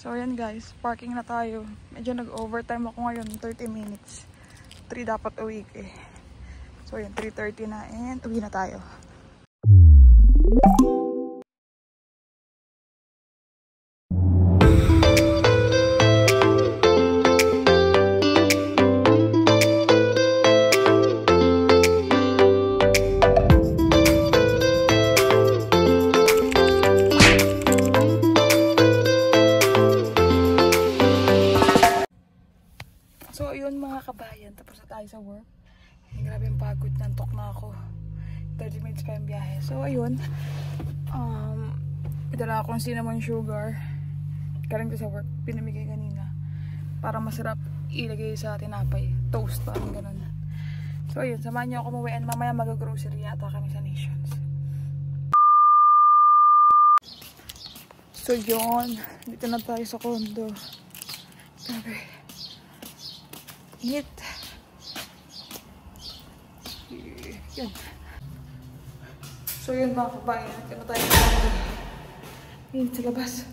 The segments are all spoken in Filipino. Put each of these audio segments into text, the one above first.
So ayan guys, parking na tayo. Medyo nag-overtime ako ngayon, 30 minutes. 3 dapat uwi eh. So ayan, 3:30 na and uwi na tayo. So ayun mga kabayan, tapos na tayo sa work. Grabe yung pagod, nantok na ako. 30 minutes pa yung biyahe. So ayun, dala akong cinnamon sugar. Galing ko sa work, pinamigay kanina. Para masarap ilagay sa tinapay. Toast, parang ganun. So ayun, samahan niyo ako umuwi and mamaya mag-grocery yata kami sa Nations. So yun, dito na tayo sa condo. Grabe. Init. Yan. So yun mga kabayan, nagkano tayo sa condo. Init sa labas.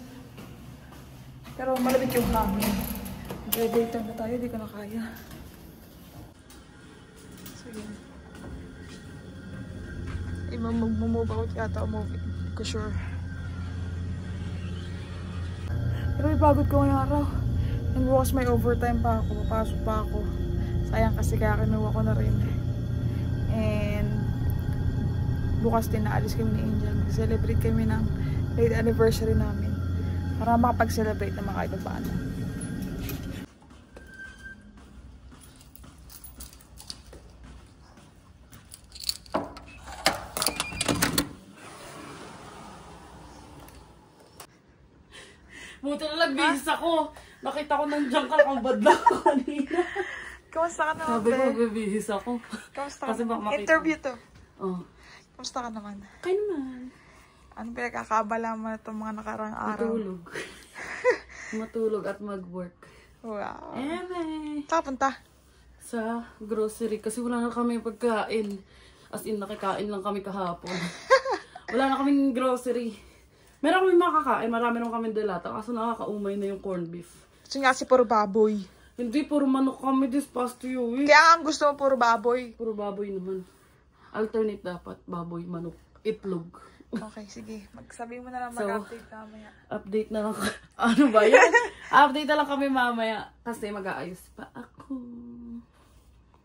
Pero malabit yung hangin. Mag-radiator na tayo, di ko na kaya. So yun. Mag-move out yata o move in. Hindi ko sure. Pero may pagod ko ngayong araw. And bukas may overtime pa ako. Papasok pa ako. Sayang kasi kaya kinuha ko na rin. And bukas din naalis kami ni Angel. Mag-celebrate kami ng late anniversary namin. Para makapag-celebrate naman kahit paano. Buti na lang, bihis ako. Nakita ko nandiyan ka, nakabad lang ako kanina. Kamusta ka naman, Sabi ko, bibihis ako. Kamusta Kasi ka naman? makita. Interview to. Oh. Kamusta ka naman? Kayo naman. Anong pinagkakabala mo na itong mga nakarang araw? Matulog. Matulog at mag-work. Wow. Eme. Saan punta? Sa grocery. Kasi wala na kami pagkain. As in, nakikain lang kami kahapon. Wala na kaming grocery. Meron kami makakain. Marami naman kami delata. Kaso nakakaumay na yung corned beef. Gusto nga si puro baboy. Hindi, puro manok kami this past 2 weeks. Kaya ang gusto mo puro baboy. Puro baboy naman. Alternate dapat. Baboy, manok, itlog. Okay, sige. Magsabi mo na lang mag-update mamaya. Update na lang. Ano ba yan? Update na lang kami mamaya. Kasi mag-aayos pa ako.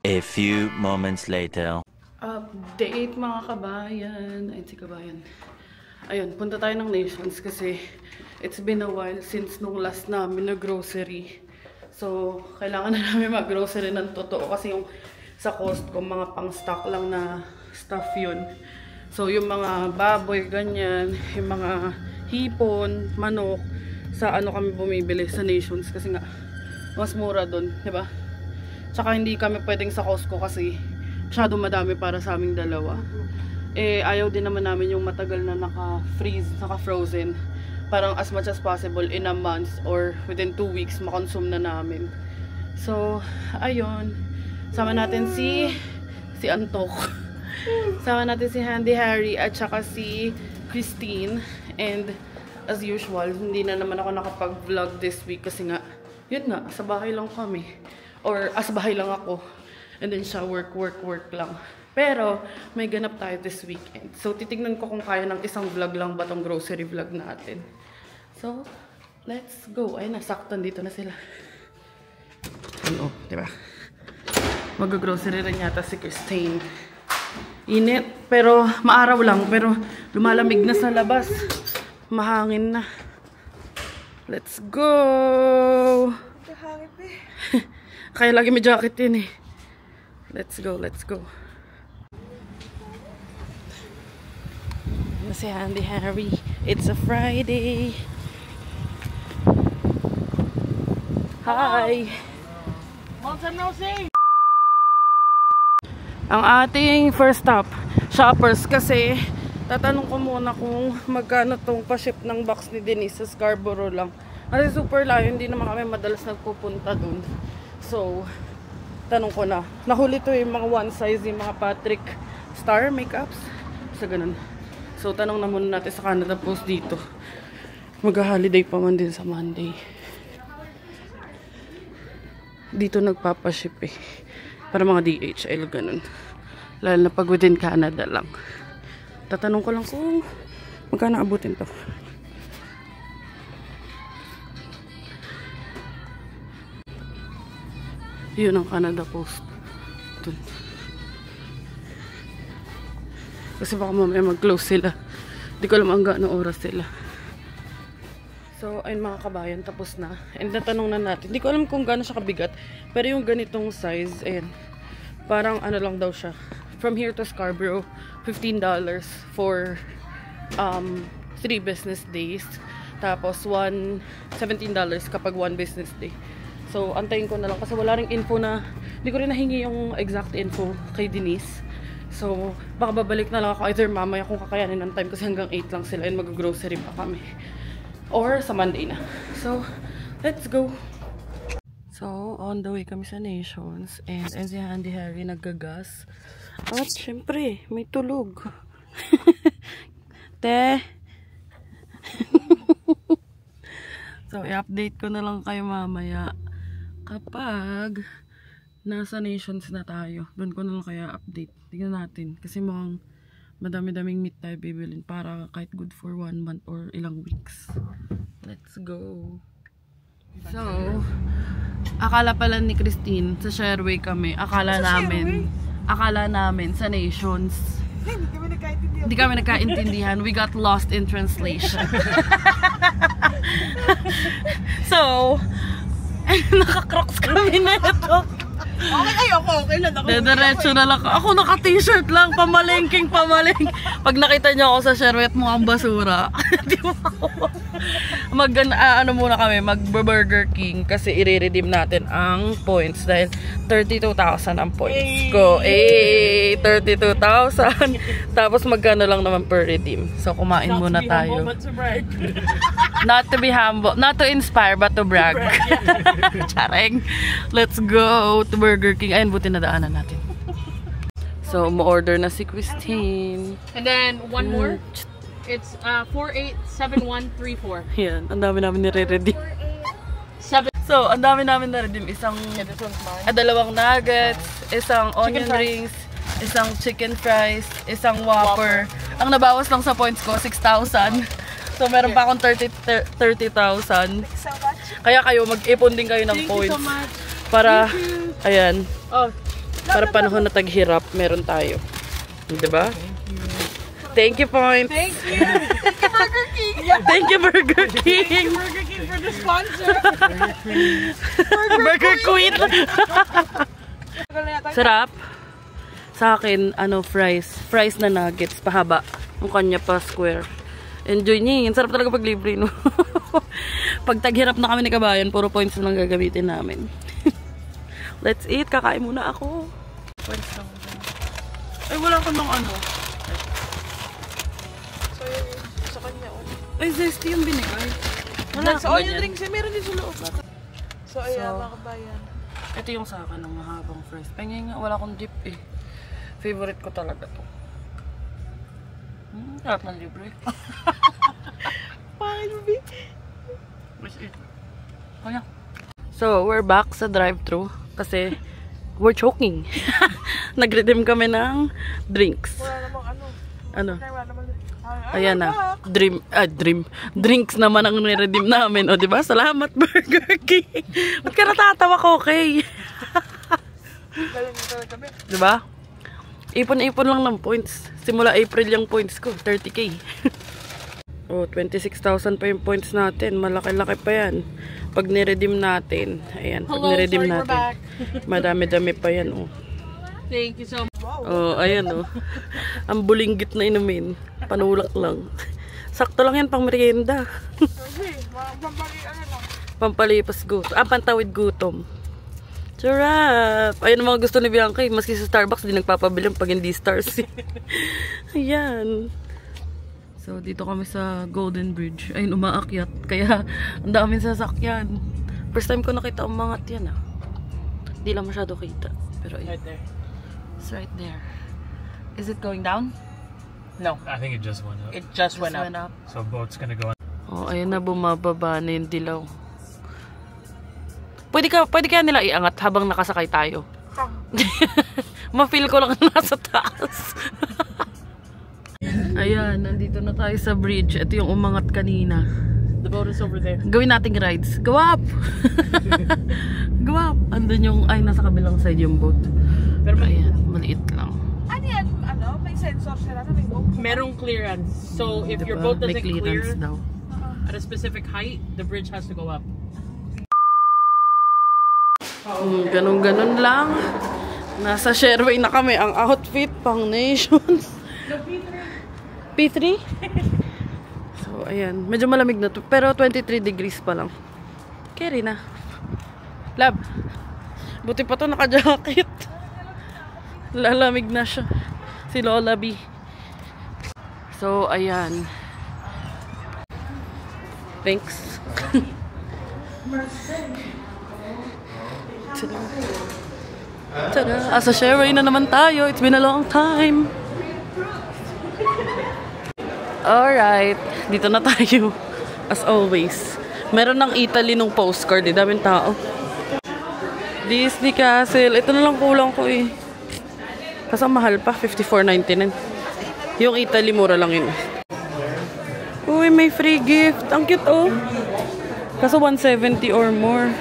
A few moments later. Update mga kabayan. Ayun si kabayan. Ayun, punta tayo ng Nations kasi it's been a while since nung last namin na grocery. So, kailangan na namin mag-grocery ng totoo kasi yung sa Costco, mga pang-stock lang na stuff yun. So, yung mga baboy, ganyan, yung mga hipon, manok, sa ano kami bumibili sa Nations kasi nga, mas mura dun, diba? Tsaka hindi kami pwedeng sa Costco kasi masyado madami para sa aming dalawa. Eh, ayaw din naman namin yung matagal na naka-freeze, naka-frozen. Parang as much as possible in a month or within 2 weeks makonsume na namin. So, ayun. Sama natin si Antok. Sama natin si Handy Harry at saka si Christine. And as usual, hindi na naman ako nakapag-vlog this week kasi nga, yun nga, sa bahay lang kami. Or sa bahay lang ako. And then siya work lang. Pero, may ganap tayo this weekend. So, titignan ko kung kaya ng isang vlog lang ba tong grocery vlog natin. So, let's go. Ayun na, sakto dito na sila. Ano, diba? Mag-grocery rin yata si Christine. Init, pero maaraw lang. Pero lumalamig na sa labas. Mahangin na. Let's go! Mahangin pa eh. Kaya lagi may jacket yun eh. Let's go, let's go. Si Handy Harry. It's a Friday. Hi! Long time no see! Ang ating first stop, Shoppers, kasi tatanong ko muna kung magkano tong pa-ship ng box ni Denise sa Scarborough lang. Kasi super layo, hindi naman kami madalas nagpupunta dun. So, tanong ko na. Nahuli to yung mga one size, yung mga Patrick Star makeups. Sa ganun. So, tanong na muna natin sa Canada Post dito. Mag-holiday pa man din sa Monday. dito nagpapaship eh. Para mga DHL, ganun. Lalo na pag within Canada lang. Tatanong ko lang kung magkano abutin to. Yun ang Canada Post. Dun. Kasi baka mamaya mag-close sila. Hindi ko alam ang gaano oras sila. So, ayun mga kabayan, tapos na. And natanong na natin. Hindi ko alam kung gaano siya kabigat. Pero yung ganitong size, ayun. Parang ano lang daw siya. From here to Scarborough, $15 for 3 business days. Tapos $17 kapag 1 business day. So, antayin ko na lang. Kasi wala ring info na, hindi ko rin nahingi yung exact info kay Denise. So, baka babalik na lang ako either mamaya kung kakayanin ng time kasi hanggang 8 lang sila and mag-grocery pa kami. Or sa Monday na. So, let's go! So, on the way kami sa Nations and si Handy Harry naggagas. At syempre, may tulog. Te! So, i-update ko na lang kayo mamaya kapag nasa Nations na tayo. Doon ko na lang kaya update. Tingnan natin. Kasi mukhang madami-daming meat tayo bibilin para kahit good for 1 month or ilang weeks. Let's go. So, akala pala ni Christine sa Shareway kami. Akala namin sa Nations. Hindi kami nagkaintindihan. We got lost in translation. So, naka-crocs kami na ito. Okay na. Diretso na lang. Ako naka-t-shirt lang. Pamalengking. Pag nakita niyo ako sa Shareway at mukhang basura. Di ba ako? Ano muna kami, mag-Burger King kasi i-redeem natin ang points dahil 32,000 ang points ko. 32,000. Tapos magkano lang naman per redeem. So kumain muna tayo. Not to be humble, not to inspire but to brag. Chareng. Let's go to Burger King. Ayun, buti na daanan natin. So, mo-order na si Christine. And then one more. It's 487134. Yan, ang dami namin nire-redeem. 7. So, ang dami namin na-redeem. Isang, dalawang nuggets, isang onion rings, isang chicken fries, isang Whopper. Ang nabawas lang sa points ko, 6,000. So, meron pa akong 30,000. Kaya kayo, mag-ipon din kayo ng points. Para, ayan, para panahon na taghirap, meron tayo. Diba? Thank you, points. Thank you. Thank you, Burger King. Thank you, Burger King. Burger King for the sponsor. Burger Queen. Sarap. Sa akin, fries na nuggets, pahaba. Yung kanya pa square. Enjoy niya. Sarap talaga pag libre, no? Pag taghirap na kami ni Kabayan, puro points na lang gagamitin namin. Let's eat. Kakain muna ako. Points lang. Ay, wala ka ng ano. Sa kanya, Ay, zesty yung binigay. Wala sa onion rings, meron din sa loob. So, ayan, mga kabayan. Ito yung sa akin ng mahabang fries. Pengay nga, wala akong dip eh. Favorite ko talaga to. Sarap ng libre. Pangit mo, B. Kaya. So, we're back sa drive-thru kasi we're choking. Nag-redeem kami ng drinks. Wala namang Ano? Ayan na. Drinks naman ang niredeem namin. O, diba? Salamat, Burger King. Ba't ka natatawa ko, okay? Diba? Ipon-ipon lang ng points. Simula April yung points ko. 30K. Oh, 26,000 pa yung points natin. Malaki-laki pa yan. Pag niredeem natin. Ayan. Pag niredeem natin. Madami-dami pa yan, oh. Thank you so much. Oh, ayan oh. Ang bulinggit na inumin. Panulak lang. Sakto lang yan pang merienda. Pampalipas gutom. Pantawid gutom. Sarap! Ayun ang mga gusto ni Bianca. Maski sa Starbucks, di nagpapabili pag hindi stars. Ayan. So, dito kami sa Golden Bridge. Ayun, umaakyat. Kaya, ang daming sasakyan. First time ko nakita umangat yan ah. Di lang masyado kita. Pero ayun. Right there. It's right there. Is it going down? No. I think it just went up. It just went up. So boat's gonna go on. Oh, ayun na bumababa na yung dilaw. Pwede kaya nila iangat habang nakasakay tayo. Ma-feel ko lang nasa taas. Ayan, nandito na tayo sa bridge. Ito yung umangat kanina. The boat is over there. Gawin nating rides. Go up! Go up! Andun yung, ay, nasa kabilang side yung boat. Pero ayan, maliit lang. Ano yan? Ano? May sensor sila na may boat? Merong clearance. So if your Diba? boat doesn't May clearance clear daw. at a specific height, the bridge has to go up. Ganun-ganun lang. Nasa Shareway na kami. Ang outfit pang Nations. P3? So, ayan. Medyo malamig na to. Pero 23 degrees pa lang. Carry na. Lab. Buti pa to naka-jacket. Lalamig na siya. Si Lola B. So, ayan. Thanks. Tada! Asa Shareway na naman tayo. It's been a long time. Alright. Dito na tayo. As always. Meron ng Italy nung postcard. Daming tao. Disney Castle. Ito na lang kulang ko eh. Kasi ang mahal pa. $54.99. Yung Italy, mura lang yun. Uy, may free gift. Ang cute oh. Kaso 170 or more.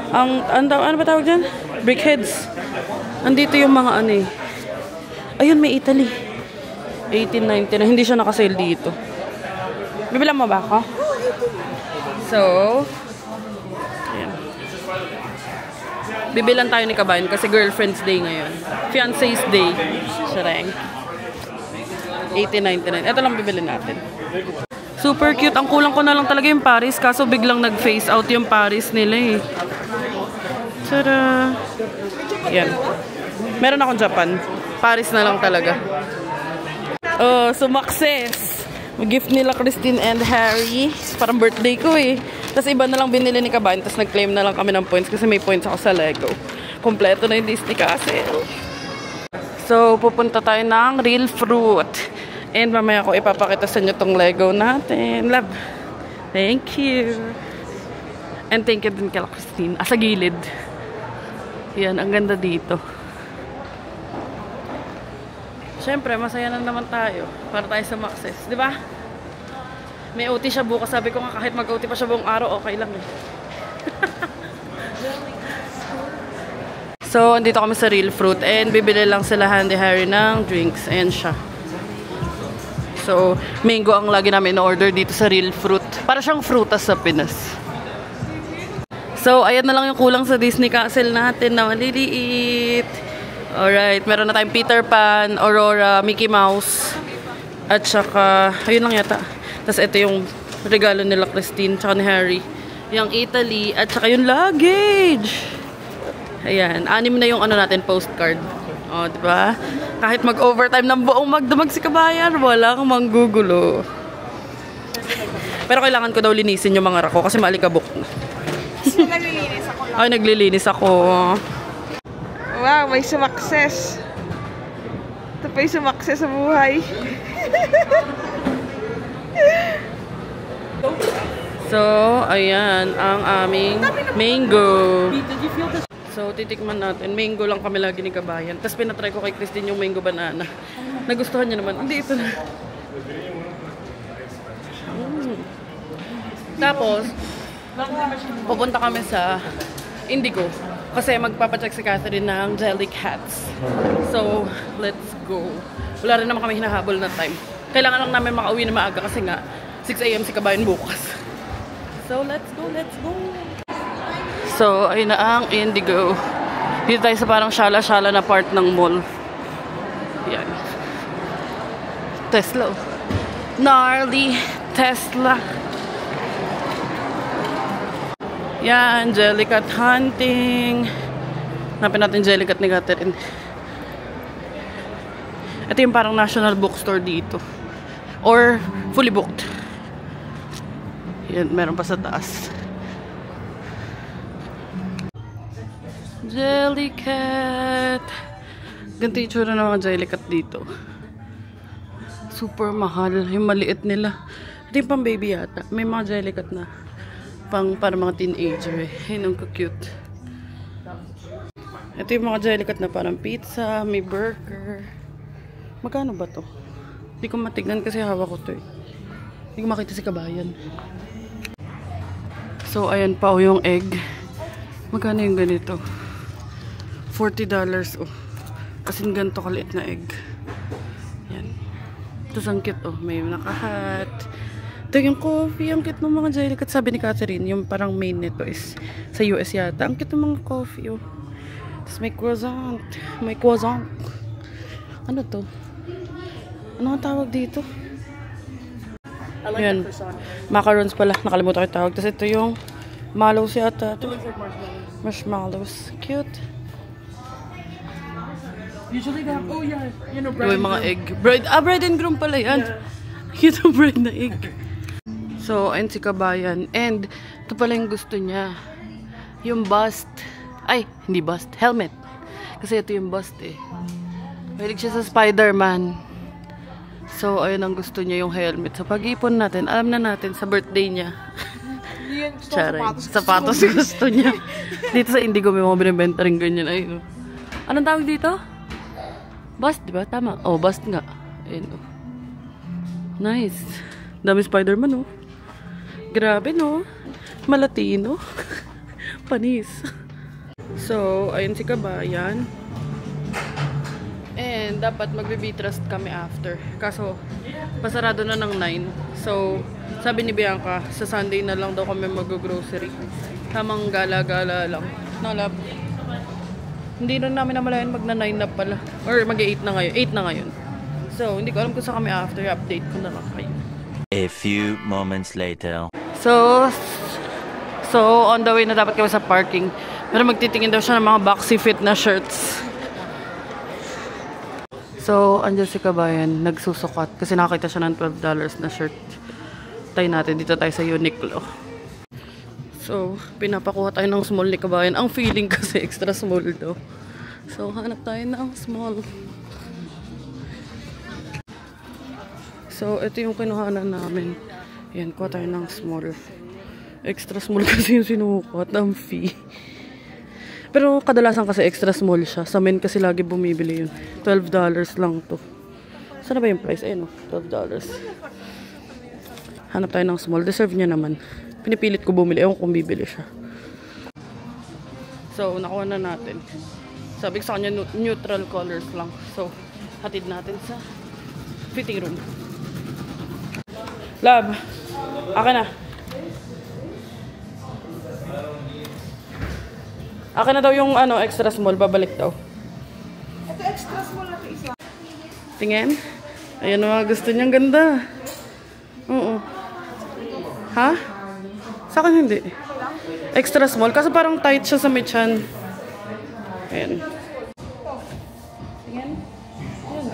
Ano ba tawag dyan? Brickheads. Andito yung mga ano eh. Ayun, may Italy. 18.99. Hindi siya nakasale dito. Bibilang mo ba ako? So, ayan. Bibilan tayo ni Kabayan kasi girlfriend's day ngayon. Fiancé's day. Shareng. 18.99. Ito lang bibilin natin. Super cute. Ang kulang ko na lang talaga yung Paris. Kaso biglang nag-phase out yung Paris nila eh. Tada! Yan. Meron akong Japan. Paris na lang talaga. Oh, sumakses! Mag-gift nila Christine and Harry. Parang birthday ko eh. Tapos iba na lang binili ni Kabayan. Tapos nag-claim na lang kami ng points kasi may points ako sa Lego. Kompleto na yung Disney Castle. So, pupunta tayo ng Real Fruit. And mamaya ko ipapakita sa inyo tong Lego natin. Love. Thank you. And thank you din kay Christine. Sa gilid. Yan, ang ganda dito. Siyempre, masaya na naman tayo. Para tayo sa Maxes. Diba? May OT siya bukas. Sabi ko nga kahit mag-OT pa siya buong araw, okay lang eh. So, andito kami sa Real Fruit. And bibili lang sila Handy Harry ng drinks. Ayan siya. So, mango ang lagi namin in-order dito sa Real Fruit. Para siyang frutas sa Pinas. So, ayan na lang yung kulang sa Disney Castle natin na maliliit. Alright, meron na tayong Peter Pan, Aurora, Mickey Mouse. At saka, ayun lang yata. Tapos ito yung regalo nila Christine, tsaka ni Harry. Yung Italy, at saka yung luggage. Ayan, 6 na yung ano natin, postcard. O, diba? Kahit mag-overtime ng buong magdamag si Kabayan, walang manggugulo. Pero kailangan ko daw linisin yung mga rako kasi maalikabok na. Naglilinis ako lang. Ay, naglilinis ako. Wow, may sumakses. Ito pa yung sumakses sa buhay. So, ayan ang aming mango. So, titikman natin. Mango lang kami lagi ni Kabayan. Tapos pinatry ko kay Christine yung mango banana. Nagustuhan niya naman. Hindi, ito na. Tapos, pupunta kami sa Indigo. Kasi magpapacheck si Catherine ng Jellycats. So, let's go. Wala rin naman kami hinahabol na time. Kailangan lang namin makauwi na maaga kasi nga 6 AM si Kabayan bukas. So, let's go, let's go. So, ayun na ang Indigo. Dito tayo sa parang shala-shala na part ng mall. Yan. Tesla. Gnarly Tesla. Yan, Jellycat hunting. Hanapin natin Jellycat ni Catherine. Ito yung parang national bookstore dito. Or fully booked. Yan, meron pa sa taas. Jellycat. Ganito yung tsura ng mga Jellycat dito. Super mahal. Yung maliit nila. Ito yung pang baby yata. May mga Jellycat na para mga teenager eh. Ayun, ang cute. Ito yung mga Jellycat na parang pizza, may burger. Magkano ba to? Hindi ko matignan kasi hawak ko to eh. Hindi ko makita si kabayan. So, ayan pa o yung egg. Magkano yung ganito? $40 oh. Kasing ganito kaliit na egg. Yan. Tapos ang cute oh. May nakahat. Ito yung coffee. Ang cute ng mga Jellycat. Sabi ni Catherine, yung parang main nito is sa US yata. Ang cute ng mga coffee oh. Tapos may croissant. May croissant. Ano to? Ano ang tawag dito? I like Ayan. the croissant. Macarons pala. Nakalimutan ko yung tawag. Tapos ito yung mallows yata. It looks like marshmallows. Marshmallows. Cute. Usually they have, oh yeah, you know, Ito bread. yung mga egg. Bread and groom pala yan. Cute ang bread na egg. So, ayun si kabayan. And, ito pala yung gusto niya. Yung bust. Ay, hindi bust. Helmet. Kasi ito yung bust eh. Mahilig siya sa Spider-Man. So, ayun ang gusto niya yung helmet. So, pag-ipon natin, alam na natin sa birthday niya. Charay. Sapatos gusto niya. Dito sa Indigo may mga binibenta rin ganyan. Ayun. Anong tawag dito? Bust, di ba? Tama. Oh, bust nga. Ayun. Oh. Nice. Dami Spider-Man, oh. Grabe, no? Malatino. Panis. So, ayun si kabayan. And, dapat magbe-Trust kami after. Kaso, pasarado na ng 9. So, sabi ni Bianca, sa Sunday na lang daw kami mag-grocery. Tamang gala-gala lang. Nalap. Hindi na namin namalayan mag-9 na pala. Or mag-8 na ngayon. 8 na ngayon. So, hindi ko alam kung saan kami after. Update ko na lang kayo. A few moments later. So, on the way na dapat kami sa parking. Pero magtitingin daw siya ng mga boxy fit na shirts. So, andyan si kabayan, nagsusukat. Kasi nakakita siya ng $12 na shirt. Tayo natin, dito tayo sa Uniqlo. So, pinapakuha tayo ng small ni kabayan. Ang feeling kasi extra small daw. So, hanap tayo ng small. So, ito yung kinuhanan namin. Yan, kuha tayo ng small. Extra small kasi yung sinukat. Ang fee. Pero kadalasan kasi extra small siya. Sa men kasi lagi bumibili yun. $12 lang to. Saan ba yung price? Ayun o, $12. Hanap tayo ng small. Deserve niya naman. Pinipilit ko bumili. Ewan kung bibili siya. So, nakuha na natin. Sabi ko sa kanya, neutral colors lang. So, hatid natin sa fitting room. Love, akin na. Akin na daw yung extra small, babalik daw. Ito extra small na isa. Tingin. Ayan mga gusto niyang ganda. Oo. Ha? Sa akin hindi. Extra small, kasi parang tight siya sa mechan. Ayan. Tingin. Ayan.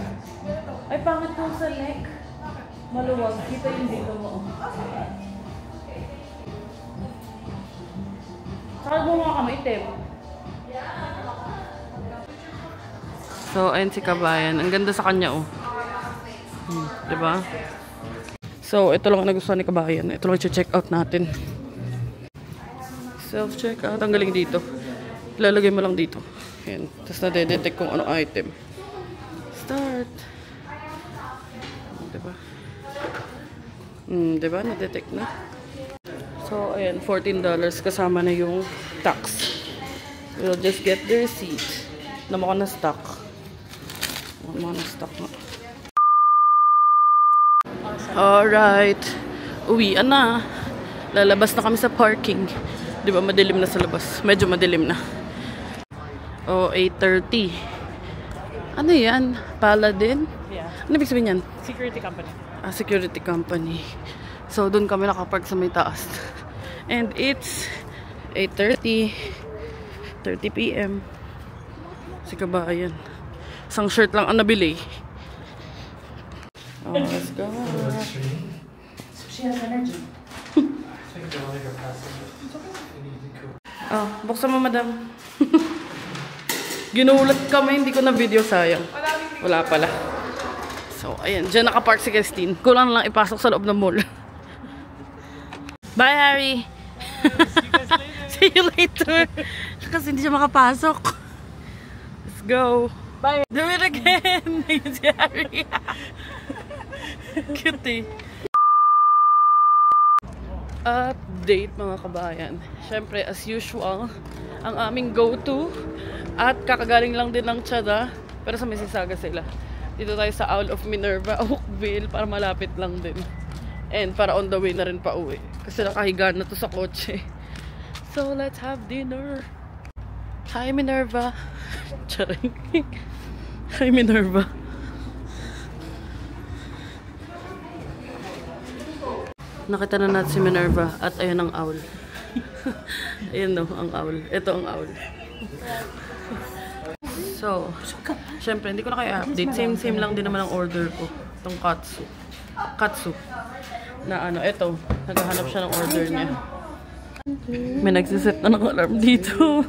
Ay, pangit po sa neck. Maluwag. Kita yung dito mo. Saka mo mga kamaitim. So, ayun si kabayan. Ang ganda sa kanya, oh. Diba? So, ito lang ang nagustuhan ni kabayan. Ito lang i-check out natin. Self-check out. Ang galing dito. Ilalagay mo lang dito. Ayan. Tapos na-detect kung anong item. Start. Diba? Diba? Na-detect na. So, ayan. $14 kasama na yung tax. We'll just get the receipt. Naman ko na stock. Naman na stock na. Alright. Uwian na. Lalabas na kami sa parking. Di ba madilim na sa labas? Medyo madilim na. Oh, 8:30. Ano yan? Paladin? Yeah. Ano ibig sabihin yan? Security company. Ah, security company. So, doon kami nakapark sa may taas. And it's 8:30. 30 PM. Si kabayan. Isang shirt lang ang nabili. Oh, let's go. She has energy. Oh, buksan mo, madam. Ginulat kami, hindi ko na video, sayang. Wala pala. So, ayan. Diyan nakapark si Christine. Kulang lang ipasok sa loob ng mall. Bye, Harry! See you later. Kasi hindi siya makapasok. Let's go. Bye. Do it again. Ayun si Harry. Cute eh. Update mga kabayan. Siyempre, as usual, ang aming go-to. At kakagaling lang din ng Tiada. Pero sa Mississauga sila. Dito tayo sa Owl of Minerva, Oakville, para malapit lang din. And para on the way na rin pa uwi. Kasi nakahiga na to sa kotse. So, let's have dinner. Hi, Minerva. Charing. Hi, Minerva. Nakita na natin si Minerva at ayun ang owl. Ayun no, ang owl. Ito ang owl. So, syempre, hindi ko na kayo update. Same lang din naman ang order ko. Itong katsu. Katsu. Na ano, ito. Naghahanap siya ng order niya. May nagsiset na ng alarm dito.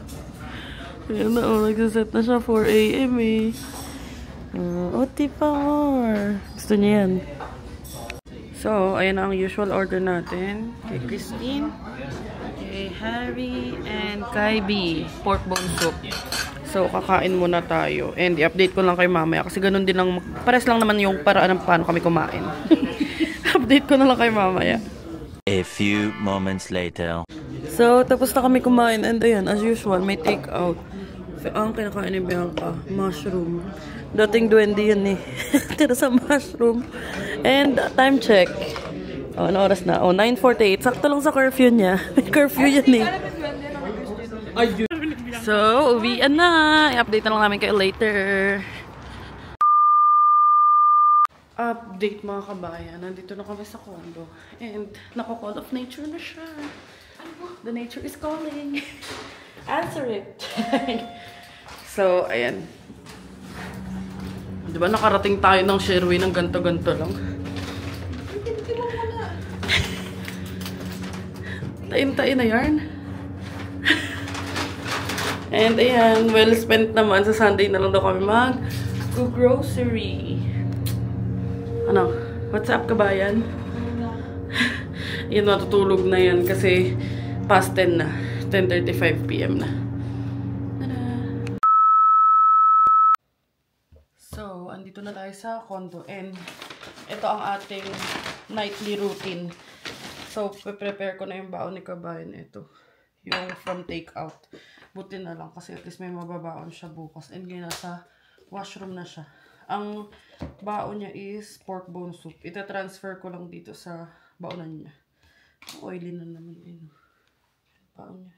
Ayun na, nagsiset na siya 4 AM eh. Oti pa more. Gusto niya yan. So, ayan ang usual order natin. Kay Christine, kay Harry, and kay B. Pork bone soup. So, kakain muna tayo. And i-update ko lang kay mamaya. Kasi ganun din lang, pares lang naman yung paraan ng paano kami kumain. Update ko na lang kay mamaya. A few moments later. So, tapos na kami kumain. And ayan, as usual, may take out. Ang kinakain ni Bianca, mushroom. Dating duwende yun eh. Tira sa mushroom. And time check. Oh, ano oras na? Oh, 9:48. Sakto lang sa curfew niya. May curfew yan eh. So, uwian na. I-update na lang namin kayo later. Update mga kabayan. Nandito na kami sa condo. And nako-call of nature na siya. The nature is calling. Answer it. So, ayan. Diba nakarating tayo ng Sherway ng ganto-ganto lang? Tain-tain na yarn. And ayan, well spent naman. Sa Sunday na lang daw kami mag-grocery. Ano? What's up, kabayan? Yan, matutulog na yan kasi past 10 na. 10:35 PM na. So, andito na tayo sa condo and ito ang ating nightly routine. So, prepare ko na yung baon ni kabayan. Ito, yung from takeout. Buti na lang kasi at least may mababaon siya bukas. And ngayon nasa washroom na siya. Ang baon niya is pork bone soup. Ita-transfer ko lang dito sa baonan niya. Oily na naman yun. Baon niya.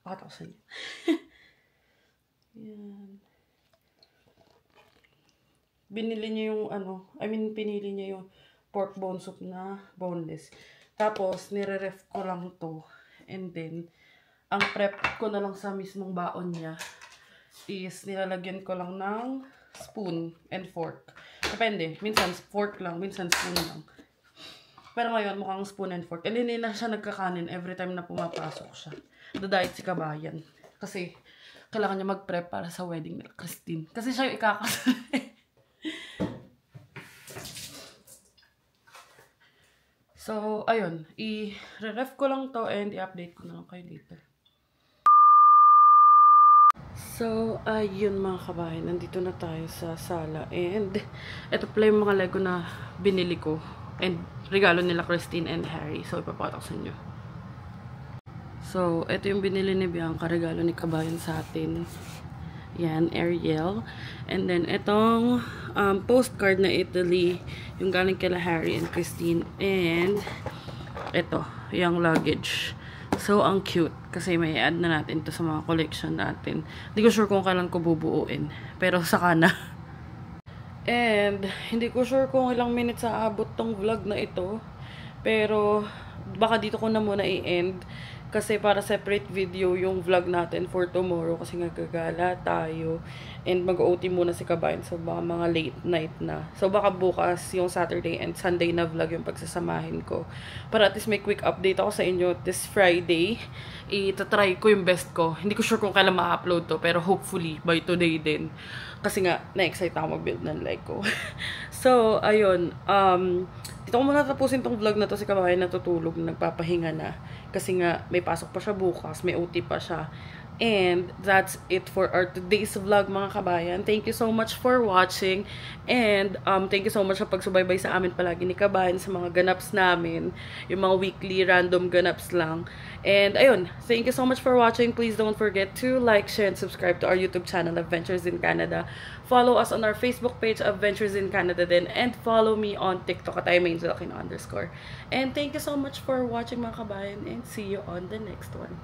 Pakita ko sa inyo. Yan. Binili niya yung pinili niya yung pork bone soup na boneless. Tapos, nire-ref ko lang to. And then, ang prep ko na lang sa mismong baon niya is nilalagyan ko lang ng spoon and fork. Depende. Minsan fork lang, minsan spoon lang. Pero ngayon, mukhang spoon and fork. And hindi na siya nagkakanin every time na pumapasok siya. Dadiet si kabayan. Kasi, kailangan niya mag-prep para sa wedding ni Christine. Kasi siya yung ikakasal. So, ayun. I-ref ko lang to and i-update ko na lang kayo later. So, ayun mga kabayan. Nandito na tayo sa sala. And, ito pala yung mga Lego na binili ko. And, regalo nila Christine and Harry. So, ipapakita ko sa inyo. So, ito yung binili ni Bianca. Regalo ni kabayan sa atin. Yan, Ariel. And then, itong postcard na Italy. Yung galing kila Harry and Christine. And, ito, yung luggage. So, ang cute. Kasi may add na natin to sa mga collection natin. Hindi ko sure kung kailan ko bubuuin. Pero, saka na. And, hindi ko sure kung ilang minutes aabot tong vlog na ito. Pero, baka dito ko na muna i-end. Kasi para separate video yung vlog natin for tomorrow. Kasi gagala tayo. And mag-OT muna si kabayan. So baka mga late night na. So baka bukas yung Saturday and Sunday na vlog yung pagsasamahin ko. Para at least may quick update ako sa inyo this Friday. Itatry ko yung best ko. Hindi ko sure kung kailan ma-upload to. Pero hopefully by today din. Kasi nga na-excite ako mag-build ng Lego. So ayun. Dito gusto ko muna tapusin tong vlog na to si kabayan natutulog, nagpapahinga na. Kasi nga, may pasok pa siya bukas, may OT pa siya. And that's it for our today's vlog, mga kabayan. Thank you so much for watching. And thank you so much sa pagsubaybay sa amin palagi ni kabayan sa mga ganaps namin. Yung mga weekly random ganaps lang. And ayun, thank you so much for watching. Please don't forget to like, share, and subscribe to our YouTube channel, Adventures in Canada. Follow us on our Facebook page, Adventures in Canada din. And follow me on TikTok at _. And thank you so much for watching, mga kabayan. And see you on the next one.